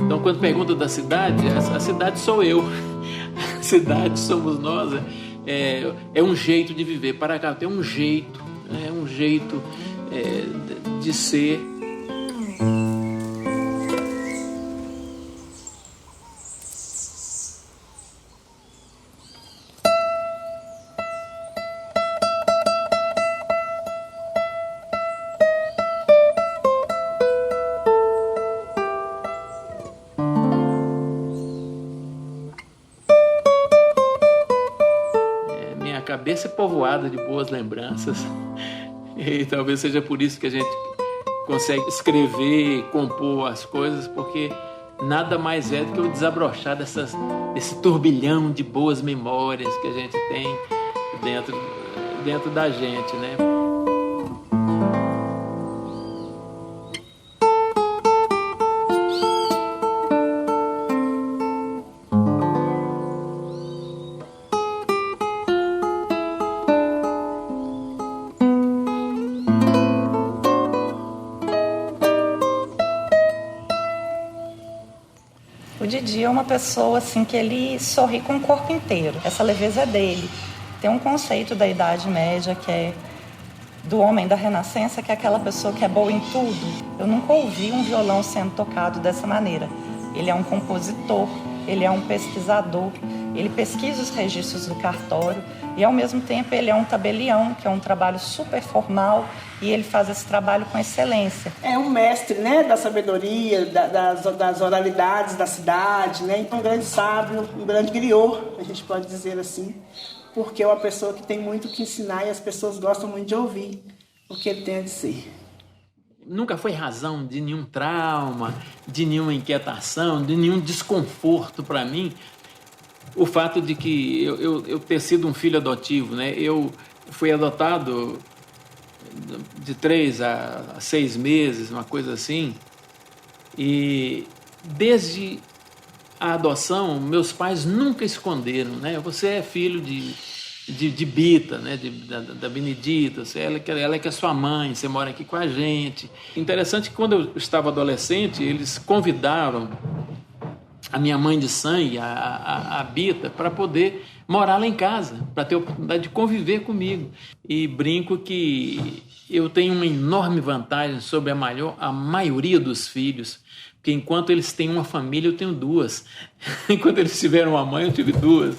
Então, quando pergunta da cidade, a cidade sou eu, a cidade somos nós. É um jeito de viver. Paracatu tem um jeito, de ser. Minha cabeça é povoada de boas lembranças. E talvez seja por isso que a gente consegue escrever, compor as coisas, porque nada mais é do que o desabrochar desse turbilhão de boas memórias que a gente tem dentro da gente, né? O Didi é uma pessoa assim que ele sorri com o corpo inteiro. Essa leveza é dele. Tem um conceito da Idade Média que é do homem da Renascença, que é aquela pessoa que é boa em tudo. Eu nunca ouvi um violão sendo tocado dessa maneira. Ele é um compositor, ele é um pesquisador, ele pesquisa os registros do cartório e, ao mesmo tempo, ele é um tabelião, que é um trabalho super formal, e ele faz esse trabalho com excelência. É um mestre, né, da sabedoria, das oralidades da cidade, né? Então, um grande sábio, um grande griot, a gente pode dizer assim, porque é uma pessoa que tem muito que ensinar e as pessoas gostam muito de ouvir o que ele tem a dizer. Nunca foi razão de nenhum trauma, de nenhuma inquietação, de nenhum desconforto para mim o fato de que eu ter sido um filho adotivo, né? Eu fui adotado de 3 a 6 meses, uma coisa assim, e desde a adoção, meus pais nunca esconderam, né? Você é filho de Bita, né? Da Benedita, ela é que é sua mãe, você mora aqui com a gente. Interessante que quando eu estava adolescente, eles convidaram a minha mãe de sangue, a Bita, para poder morar lá em casa, para ter a oportunidade de conviver comigo. E brinco que eu tenho uma enorme vantagem sobre a maioria dos filhos, porque enquanto eles têm uma família, eu tenho 2. Enquanto eles tiveram uma mãe, eu tive 2.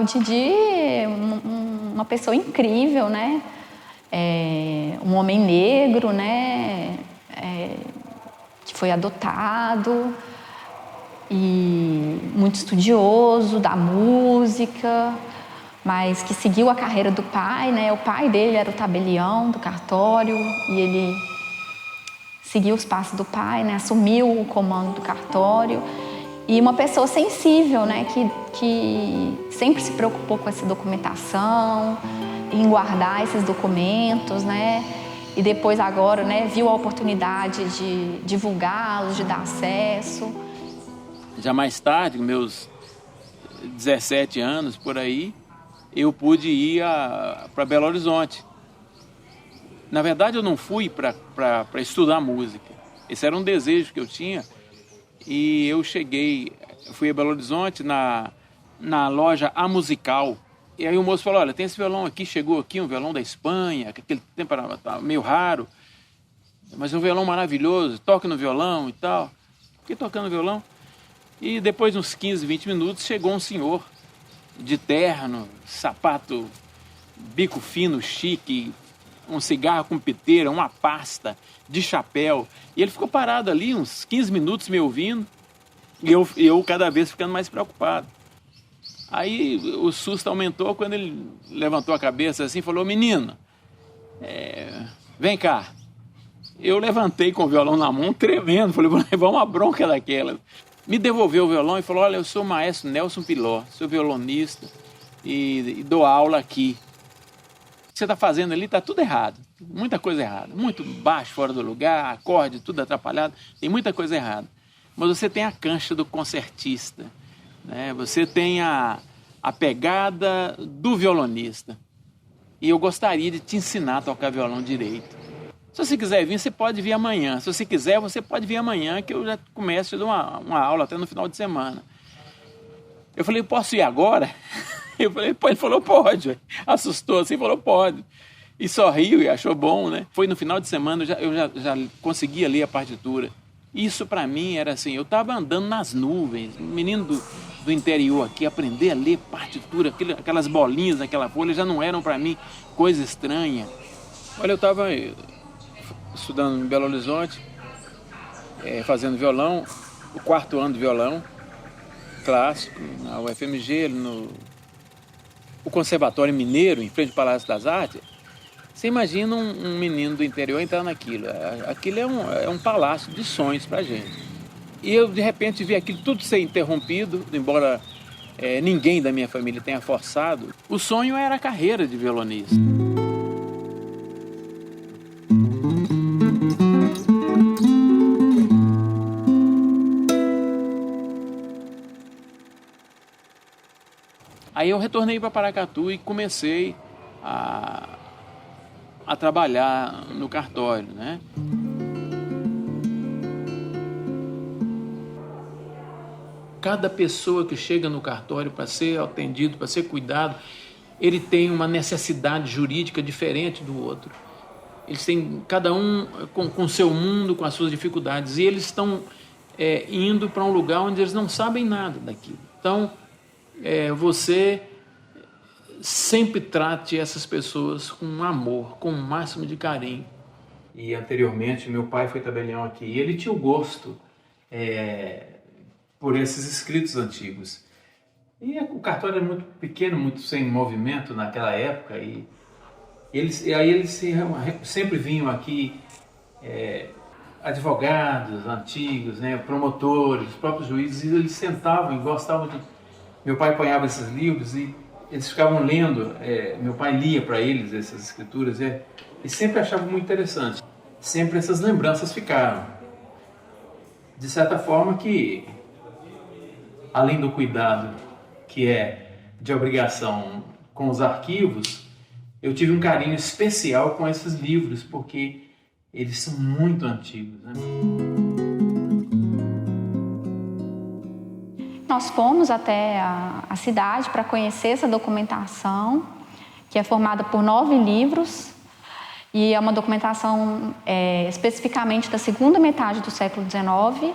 O Didi é uma pessoa incrível, né? Um homem negro, né? Que foi adotado e muito estudioso da música, mas que seguiu a carreira do pai, né? O pai dele era o tabelião do cartório e ele seguiu os passos do pai, né? Assumiu o comando do cartório. E uma pessoa sensível, né? Que sempre se preocupou com essa documentação, em guardar esses documentos, né? E depois agora, né, viu a oportunidade de divulgá-los, de dar acesso. Já mais tarde, com meus 17 anos, por aí, eu pude ir para Belo Horizonte. Na verdade, eu não fui para estudar música. Esse era um desejo que eu tinha. E eu fui a Belo Horizonte na loja A Musical. E aí o moço falou, olha, tem esse violão aqui, chegou aqui, um violão da Espanha, que aquele tempo era meio raro, mas é um violão maravilhoso, toque no violão e tal. Fiquei tocando violão. E depois de uns 15, 20 minutos, chegou um senhor de terno, sapato, bico fino, chique, um cigarro com piteira, uma pasta, de chapéu. E ele ficou parado ali uns 15 minutos me ouvindo, e eu cada vez ficando mais preocupado. Aí o susto aumentou quando ele levantou a cabeça assim e falou, menino, vem cá. Eu levantei com o violão na mão, tremendo, falei, vou levar uma bronca daquela. Me devolveu o violão e falou, olha, eu sou o maestro Nelson Piló, sou violonista e dou aula aqui. O que você está fazendo ali está tudo errado, muita coisa errada, muito baixo, fora do lugar, acorde, tudo atrapalhado, tem muita coisa errada. Mas você tem a cancha do concertista, né? Você tem a pegada do violonista. e eu gostaria de te ensinar a tocar violão direito. Se você quiser vir, você pode vir amanhã. Se você quiser, você pode vir amanhã, que eu já começo a dar uma aula até no final de semana. Eu falei, posso ir agora? Eu falei, ele falou, pode. Assustou assim, falou, pode. E sorriu e achou bom, né? Foi no final de semana, eu já conseguia ler a partitura. Isso para mim era assim, eu estava andando nas nuvens, um menino do interior aqui, aprender a ler partitura, aquelas bolinhas naquela folha já não eram para mim coisa estranha. Olha, eu estava estudando em Belo Horizonte, fazendo violão, o 4º ano de violão clássico, na UFMG, no Conservatório Mineiro, em frente ao Palácio das Artes. Você imagina um menino do interior entrar naquilo. Aquilo é um palácio de sonhos pra gente. E eu, de repente, vi aquilo tudo ser interrompido, embora ninguém da minha família tenha forçado. O sonho era a carreira de violonista. Aí eu retornei para Paracatu e comecei a trabalhar no cartório, né? Cada pessoa que chega no cartório para ser atendido, para ser cuidado, ele tem uma necessidade jurídica diferente do outro. Eles têm, cada um com o seu mundo, com as suas dificuldades, e eles estão indo para um lugar onde eles não sabem nada daquilo. Então, você sempre trate essas pessoas com amor, com o máximo de carinho. E anteriormente, meu pai foi tabelião aqui, e ele tinha o gosto por esses escritos antigos. E o cartório era muito pequeno, muito sem movimento naquela época, e aí eles sempre vinham aqui, advogados antigos, né, promotores, os próprios juízes, e eles sentavam e gostavam de... Meu pai apanhava esses livros e eles ficavam lendo, meu pai lia para eles essas escrituras, e sempre achavam muito interessante. Sempre essas lembranças ficaram. De certa forma que, além do cuidado que é de obrigação com os arquivos, eu tive um carinho especial com esses livros, porque eles são muito antigos, né? Nós fomos até a cidade para conhecer essa documentação, que é formada por 9 livros, e é uma documentação especificamente da segunda metade do século XIX,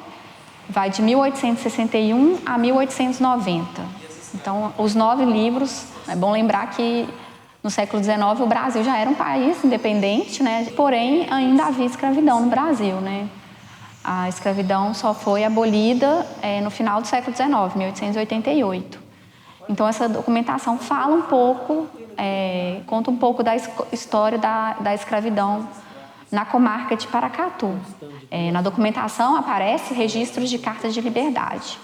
vai de 1861 a 1890. Então, os 9 livros, é bom lembrar que no século XIX o Brasil já era um país independente, né? Porém ainda havia escravidão no Brasil, né? A escravidão só foi abolida no final do século XIX, 1888. Então, essa documentação fala um pouco, conta um pouco da história da escravidão na comarca de Paracatu. Na documentação aparece registros de cartas de liberdade,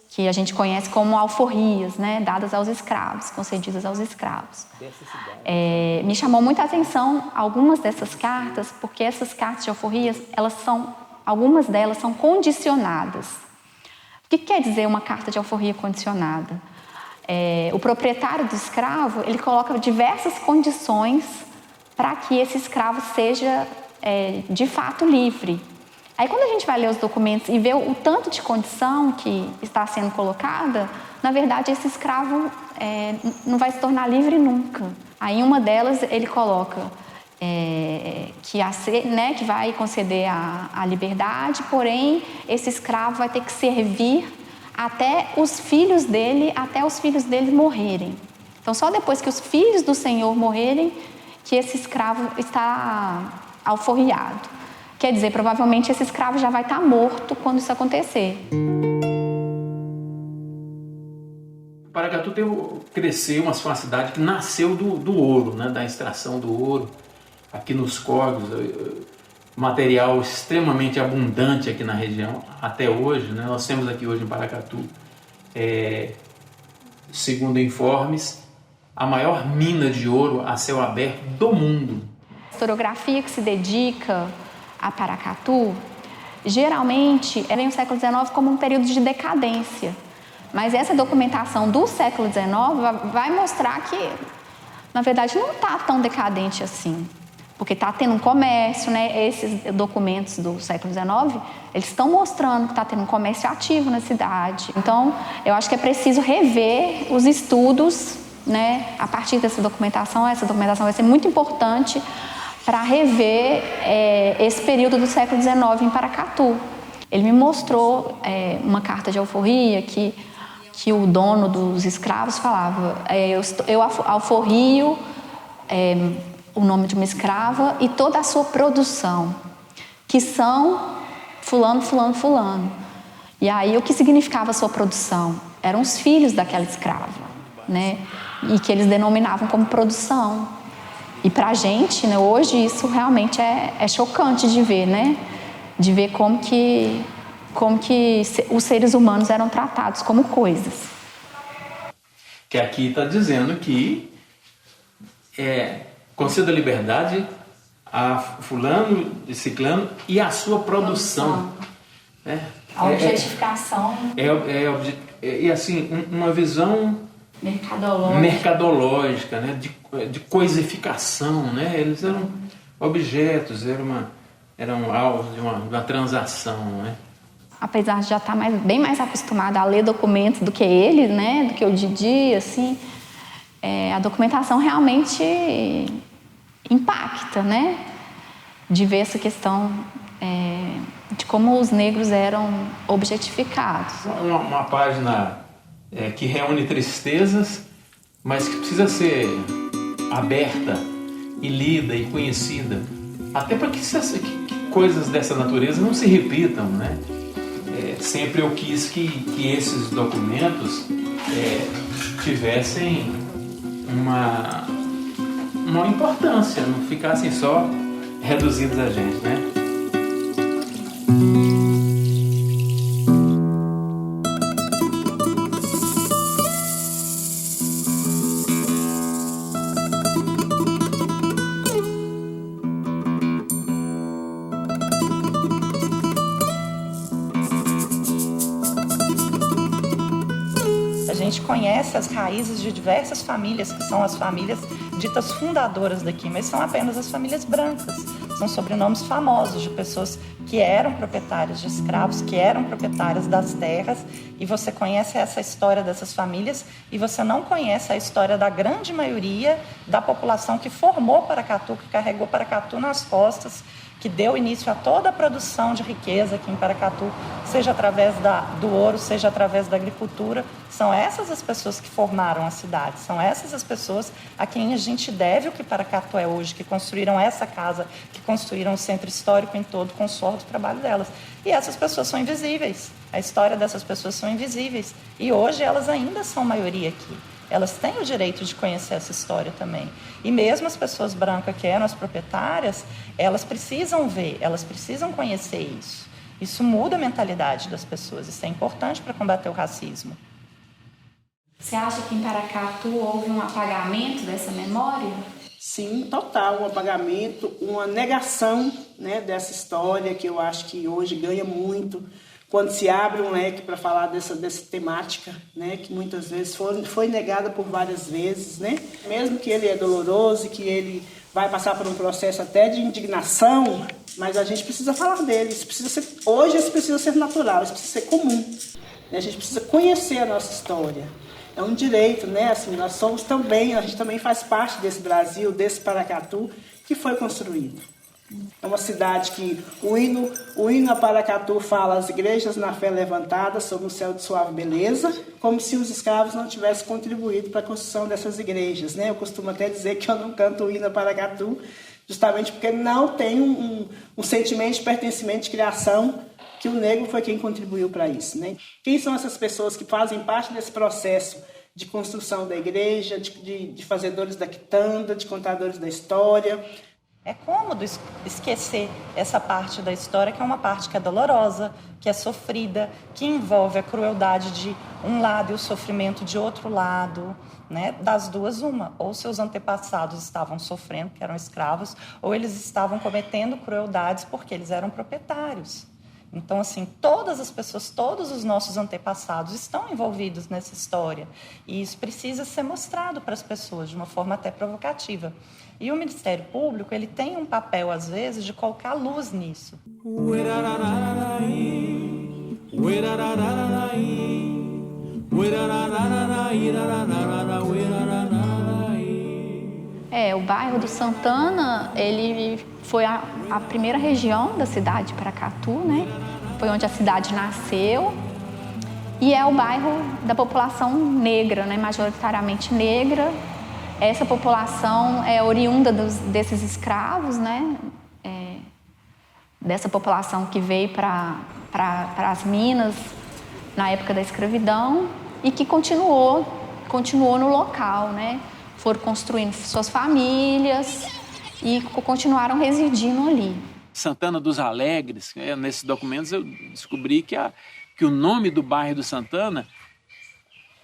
que a gente conhece como alforrias, né, dadas aos escravos, concedidas aos escravos. Me chamou muita atenção algumas dessas cartas, porque essas cartas de alforrias, algumas delas são condicionadas. O que quer dizer uma carta de alforria condicionada? O proprietário do escravo, ele coloca diversas condições para que esse escravo seja, de fato, livre. Aí, quando a gente vai ler os documentos e vê o tanto de condição que está sendo colocada, na verdade, esse escravo não vai se tornar livre nunca. Aí, em uma delas, ele coloca que vai conceder a liberdade, porém, esse escravo vai ter que servir até os filhos dele morrerem. Então, só depois que os filhos do Senhor morrerem, que esse escravo está alforriado. Quer dizer, provavelmente esse escravo já vai estar morto quando isso acontecer. Paracatu cresceu uma cidade que nasceu do ouro, né, da extração do ouro. Aqui nos córregos, material extremamente abundante aqui na região, até hoje, né? Nós temos aqui hoje em Paracatu, segundo informes, a maior mina de ouro a céu aberto do mundo. A historiografia que se dedica a Paracatu, geralmente, vem o século XIX como um período de decadência. Mas essa documentação do século XIX vai mostrar que, na verdade, não está tão decadente assim. Porque está tendo um comércio, né? Esses documentos do século XIX, eles estão mostrando que está tendo um comércio ativo na cidade. Então, eu acho que é preciso rever os estudos, né? A partir dessa documentação. Essa documentação vai ser muito importante para rever esse período do século XIX em Paracatu. Ele me mostrou uma carta de alforria que o dono dos escravos falava: eu alforrio o nome de uma escrava e toda a sua produção, que são fulano, fulano, fulano. E aí, o que significava a sua produção? Eram os filhos daquela escrava, né? E que eles denominavam como produção. E pra gente, né, hoje, isso realmente é chocante de ver, né? De ver como que os seres humanos eram tratados como coisas. Que aqui está dizendo que conceda liberdade a fulano e ciclano e a sua produção. A objetificação. E assim, uma visão mercadológica, né? De coisificação, né? Eles eram objetos, eram alvos de uma transação, né? Apesar de já estar bem mais acostumada a ler documentos do que ele, né? Do que o Didi, assim, a documentação realmente impacta, né? De ver essa questão de como os negros eram objetificados. Uma página que reúne tristezas, mas que precisa ser aberta e lida e conhecida, até para que coisas dessa natureza não se repitam, né? Sempre eu quis que esses documentos tivessem uma importância, não ficassem só reduzidos a gente, né? A gente conhece as raízes de diversas famílias, que são as famílias ditas fundadoras daqui, mas são apenas as famílias brancas. São sobrenomes famosos de pessoas que eram proprietárias de escravos, que eram proprietárias das terras, e você conhece essa história dessas famílias e você não conhece a história da grande maioria da população que formou Paracatu, que carregou Paracatu nas costas, que deu início a toda a produção de riqueza aqui em Paracatu, seja através do ouro, seja através da agricultura. São essas as pessoas que formaram a cidade, são essas as pessoas a quem a gente deve o que Paracatu é hoje, que construíram essa casa, que construíram o centro histórico em todo, com o suor do trabalho delas. E essas pessoas são invisíveis, a história dessas pessoas são invisíveis. E hoje elas ainda são maioria aqui. Elas têm o direito de conhecer essa história também. E mesmo as pessoas brancas que eram as proprietárias, elas precisam ver, elas precisam conhecer isso. Isso muda a mentalidade das pessoas, isso é importante para combater o racismo. Você acha que em Paracatu houve um apagamento dessa memória? Sim, total, um apagamento, uma negação, né, dessa história que eu acho que hoje ganha muito quando se abre um leque para falar dessa temática, né, que muitas vezes foi negada por várias vezes, né? Mesmo que ele é doloroso e que ele vai passar por um processo até de indignação, mas a gente precisa falar dele. Hoje isso precisa ser natural, isso precisa ser comum, né? A gente precisa conhecer a nossa história. É um direito, né? Assim, nós somos também, a gente também faz parte desse Brasil, desse Paracatu que foi construído. É uma cidade que o hino a Paracatu fala: as igrejas na fé levantadas sob um céu de suave beleza, como se os escravos não tivessem contribuído para a construção dessas igrejas, né? Eu costumo até dizer que eu não canto o hino a Paracatu justamente porque não tem um sentimento de pertencimento, de criação, que o negro foi quem contribuiu para isso, né? Quem são essas pessoas que fazem parte desse processo de construção da igreja, de fazedores da quitanda, de contadores da história? É cômodo esquecer essa parte da história, que é uma parte que é dolorosa, que é sofrida, que envolve a crueldade de um lado e o sofrimento de outro lado, né? Das duas, uma. Ou seus antepassados estavam sofrendo, que eram escravos, ou eles estavam cometendo crueldades porque eles eram proprietários. Então, assim, todas as pessoas, todos os nossos antepassados estão envolvidos nessa história. E isso precisa ser mostrado para as pessoas de uma forma até provocativa. E o Ministério Público, ele tem um papel, às vezes, de colocar luz nisso. O bairro do Santana, ele foi a primeira região da cidade de Paracatu, né? Foi onde a cidade nasceu. E é o bairro da população negra, né? Majoritariamente negra. Essa população é oriunda desses escravos, né? Dessa população que veio para as minas na época da escravidão e que continuou no local, né? Foram construindo suas famílias e continuaram residindo ali. Santana dos Alegres, nesses documentos eu descobri que o nome do bairro do Santana,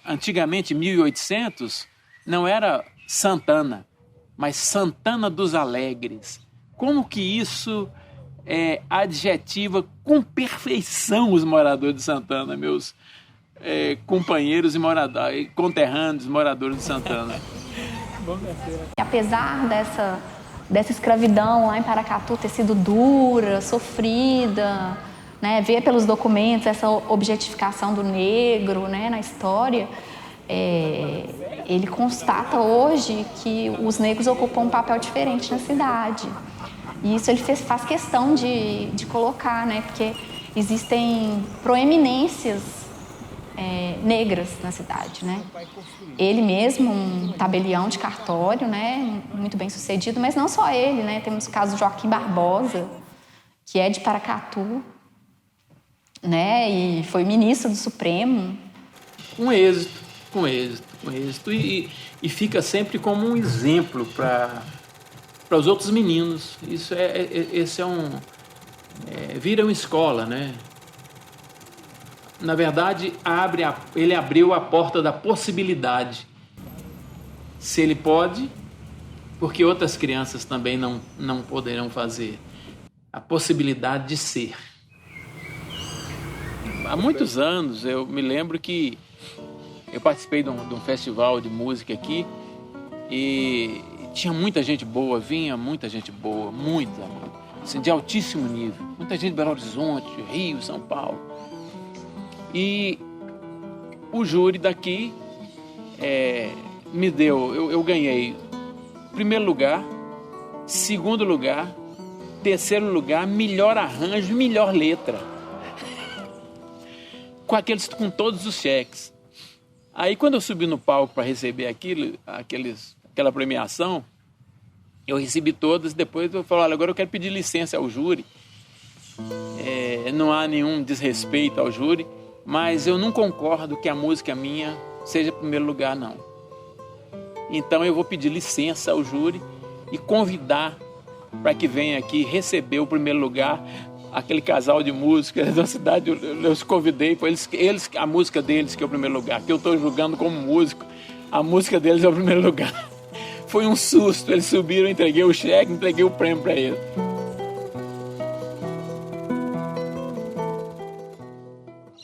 antigamente, em 1800, não era Santana, mas Santana dos Alegres. Como que isso adjetiva com perfeição os moradores de Santana, meus companheiros e conterrâneos moradores de Santana. Apesar dessa escravidão lá em Paracatu ter sido dura, sofrida, né, ver pelos documentos essa objetificação do negro, né, na história, ele constata hoje que os negros ocupam um papel diferente na cidade. E isso ele faz questão de colocar, né, porque existem proeminências negras na cidade, né? Ele mesmo, um tabelião de cartório, né, muito bem sucedido, mas não só ele, né? Temos o caso de Joaquim Barbosa, que é de Paracatu, né, e foi ministro do Supremo. Com êxito. E fica sempre como um exemplo para os outros meninos. Vira uma escola, né? Na verdade, ele abriu a porta da possibilidade. Se ele pode, porque outras crianças também não poderão fazer. A possibilidade de ser. Há muitos anos, eu me lembro que eu participei de um festival de música aqui e tinha muita gente boa, vinha muita gente boa, muita, assim, de altíssimo nível. Muita gente de Belo Horizonte, Rio, São Paulo. E o júri daqui me deu, eu ganhei primeiro lugar, segundo lugar, terceiro lugar, melhor arranjo, melhor letra. Com todos os cheques. Aí quando eu subi no palco para receber aquela premiação, eu recebi todas, depois eu falei, olha, agora eu quero pedir licença ao júri. Não há nenhum desrespeito ao júri, mas eu não concordo que a música minha seja primeiro lugar, não. Então eu vou pedir licença ao júri e convidar para que venha aqui receber o primeiro lugar aquele casal de músicos da cidade. Eu os convidei, foi eles, a música deles que é o primeiro lugar, que eu estou julgando como músico, a música deles é o primeiro lugar. Foi um susto, eles subiram, entreguei o cheque, entreguei o prêmio para eles.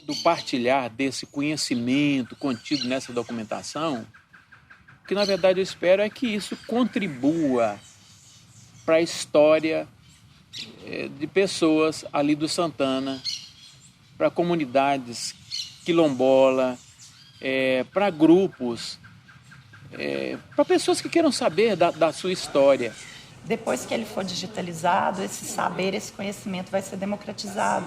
Do partilhar desse conhecimento contido nessa documentação, o que na verdade eu espero é que isso contribua para a história de pessoas ali do Santana, para comunidades quilombola, para grupos, para pessoas que queiram saber da sua história. Depois que ele for digitalizado, esse saber, esse conhecimento vai ser democratizado.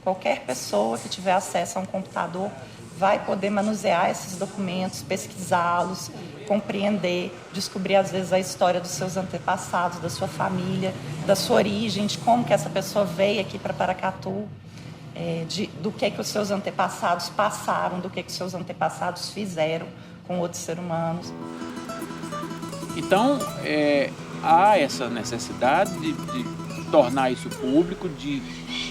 Qualquer pessoa que tiver acesso a um computador vai poder manusear esses documentos, pesquisá-los, compreender, descobrir às vezes a história dos seus antepassados, da sua família, da sua origem, de como que essa pessoa veio aqui para Paracatu, do que os seus antepassados passaram, do que os seus antepassados fizeram com outros seres humanos. Então, há essa necessidade de tornar isso público, de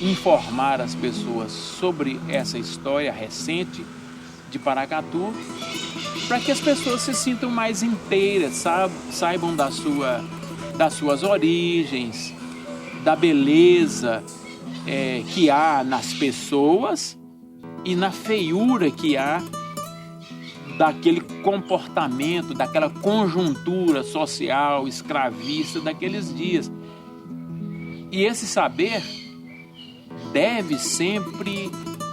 informar as pessoas sobre essa história recente de Paracatu, para que as pessoas se sintam mais inteiras, saibam das suas origens, da beleza que há nas pessoas e na feiura que há daquele comportamento, daquela conjuntura social escravista daqueles dias. E esse saber deve sempre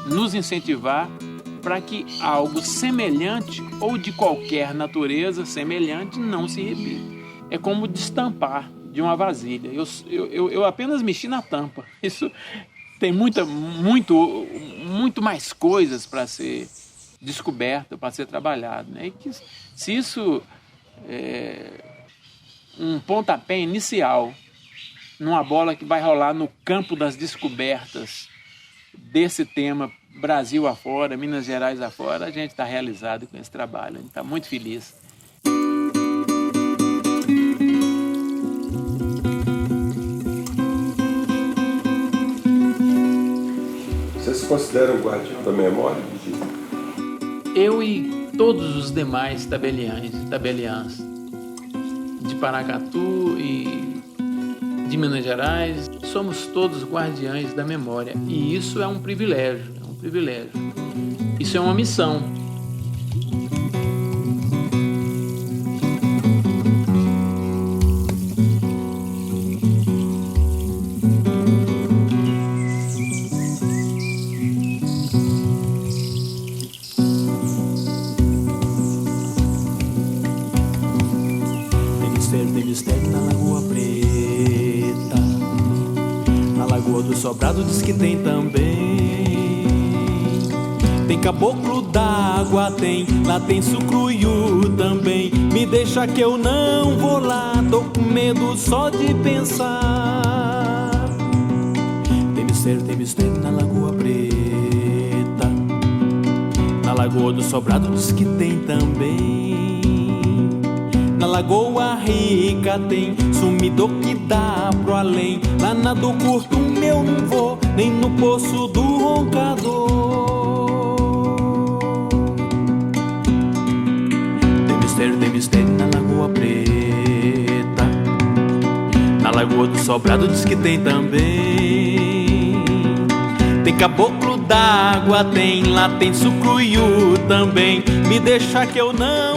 nos incentivar para que algo semelhante ou de qualquer natureza semelhante não se repita. É como destampar de uma vasilha. Eu apenas mexi na tampa. Isso tem muito mais coisas para ser descoberta, para ser trabalhado, né? E que, se isso é um pontapé inicial numa bola que vai rolar no campo das descobertas desse tema Brasil afora, Minas Gerais afora, a gente está realizado com esse trabalho, a gente está muito feliz. Você se considera um guardião da memória, Virgílio? Eu e todos os demais tabeliãs de Paracatu e de Minas Gerais, somos todos guardiães da memória. E isso é um privilégio, Isso é uma missão. Tem mistério na Lagoa Preta. Na Lagoa do Sobrado diz que tem também. Tem caboclo d'água, lá tem sucruiu também. Me deixa que eu não vou lá, tô com medo só de pensar. Tem mistério na Lagoa Preta. Na Lagoa do Sobrado diz que tem também. Na Lagoa Rica tem sumidor que dá pro além. Lá na do Curto eu não vou, nem no Poço do Roncador. Tem mistério na Lagoa Preta. Na Lagoa do Sobrado diz que tem também. Tem caboclo d'água, lá tem sucruiu também. Me deixa que eu não